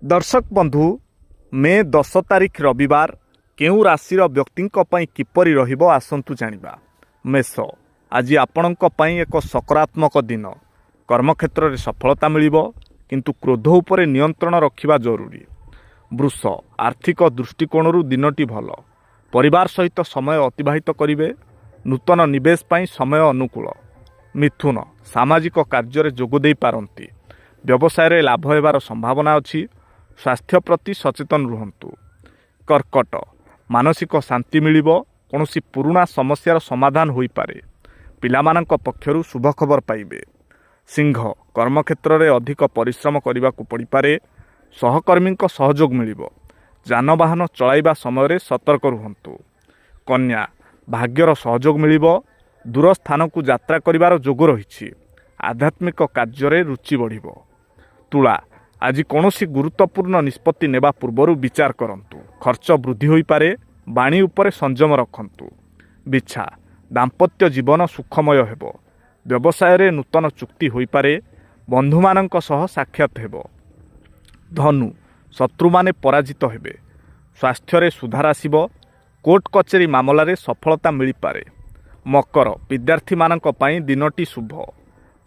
दर्शक बंधु मे 10 तारिख रविवार केउ राशि व्यक्ति किपरि रहिबो आसंतु जानिबा। मेष आज आपणक पई एक सकारात्मक दिन। कर्मक्षेत्र में सफलता मिलिबो किंतु क्रोध उपरे नियंत्रण रखिबा जरूरी। वृष आर्थिक दृष्टिकोण दिनटी भल। परिवार सहित समय अतिबाहित करिवे। नूतन निवेश पई समय अनुकूल। मिथुन सामाजिक कार्य जोग देई पारंती। व्यवसाय रे लाभ हेबार संभावना अछि। स्वास्थ्य प्रति सचेतन रुहंतु। कर्कट मानसिक शांति मिलिबो। कौनसी पुराना समस्यार समाधान होई पारे। पिलामानंक पक्षरु शुभ खबर पाइबे। सिंह कर्मक्षेत्र में अधिक परिश्रम करने को पड़ पारे। सहकर्मींक सहयोग मिलिबो। जानवाहन चलाइबा समय सतर्क रुहंतु। कन्या भाग्यर सहयोग मिलिबो। दूर स्थान को यात्रा करिवार जोग रही। आध्यात्मिक कार्य रुचि बढ़िबो। तुला आज कौनसी गुरुत्वपूर्ण निष्पत्ति नेबा पूर्वरु विचार करंतु। खर्च वृद्धि होई पारे। बाणी उपरे संयम रखंतु। बिछा दाम्पत्य जीवन सुखमय हेबो। व्यवसाय रे नूतन चुक्ति होई पारे। बंधुमानंक सह साक्षात हेबो। धनु शत्रु माने पराजित हेबे। स्वास्थ्य रे सुधार आसिबो। कोर्ट कचेरी मामला रे सफलता मिली पारे। मकर विद्यार्थी मानंक पई दिनटी शुभ।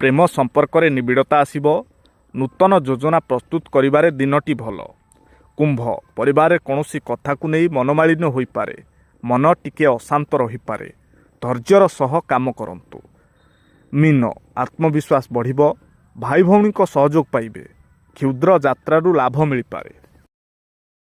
प्रेम संपर्क रे निबिड़ता आसिबो। नूतन योजना प्रस्तुत करिबारे दिनटी भल। कुंभ परिवार रे कौनसी कथा को नहीं मनमालिन्य होई पारे। मन टिके अशांत रही पारे। धैर्यर सह काम करंतु। मीन आत्मविश्वास बढ़िबो। भाई भौणी को सहयोग पाइबे। क्षुद्र यात्रारू लाभ मिल पारे।